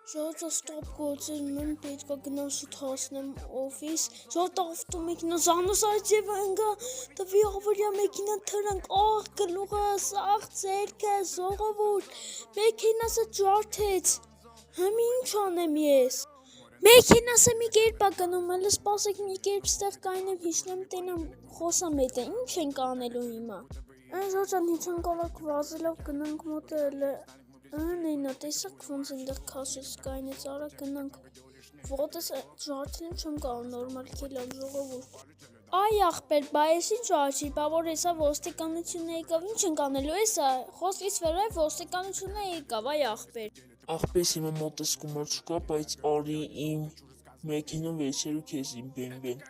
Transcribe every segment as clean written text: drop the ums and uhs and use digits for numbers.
Ժողովուրդ ստոպ գործել mən պետք է գնամ շուտ հասնեմ օֆիս, ժողովուրդ ավտոմեքենա զանուսարից եւ անգա տվի ավարյա մեքենան թրանք, աղ գլուղս, աղ ձերքը, ժողովուրդ, մեքենասը ջարդեց, հիմա ինչ անեմ ես, մեքենասը մի կերպ ա գնում, հələ սպասեք մի կերպ ստեղ կայնեմ, հիշնեմ տենամ խոսամ հետը, ինչ ենք անելու հիմա, ժողովուրդ հիչան կալակ վազելով գնանք մոտը հələ Նենա, տեսակ ոնց այնտեղ քաշեց կայնեց, արա գնանք, ոտս ջարդել եմ չեմ կարող նորմալ քելալ ժողովուրդ, այ ախպեր, բա ես ինչ աչի, բա որ հեսա ոստիկանությունը եկավ, ինչ ենք անելու հեսա, խոսքից վերայ ոստիկանությունը եկավ, այ ախպեր, Ախպես հիմա մոտս գումար չկա, բայց արի իմ մեքենան վերցրու քեզ իմ բենվեն,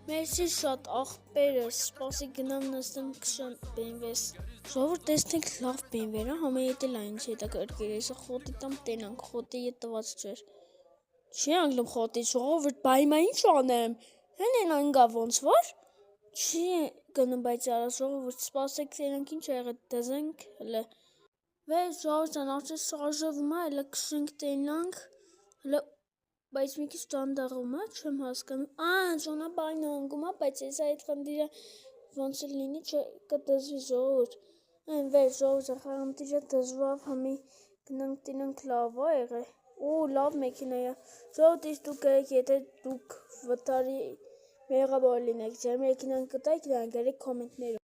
Մերսի շատ ախպերս, սպասի գնամ նստեմ կշեմ բենվես, ժողովուրդ տեսնենք լավ բենվեր, համեետել այն ինչ հետաքրքիր է, հեսա խոտի տամ տենանք, խոտի ետ տված չէր, չի անգլում խոտի ժողովուրդ, բա հիմա ինչ անեմ, հեն են անգա ոնց որ, չի գնում բայց արա ժողովուրդ, սպասեք տենանք ինչ ա եղել, դզենք հələ, վեր ժողովուրդ արդեն շարժվում է, հələ կշենք տենանք, հələ Բայց մի քիչ դանդաղում է, չեմ հասկանում, ճանապարհին հանգում է, բայց ես այդ խնդիրը ոնց էլ լինի կդզվի ժողովուրդ, վեր ժողովուրդ խնդիրը դզվավ, համի գնանք տենանք լավ ա եղել, լավ մեքենա է, ժողովուրդ իսկ դուք գրեք, եթե դուք վթարի մեղավոր լինեք, ձեր մեքենան կտայք, գրեք կոմենտներում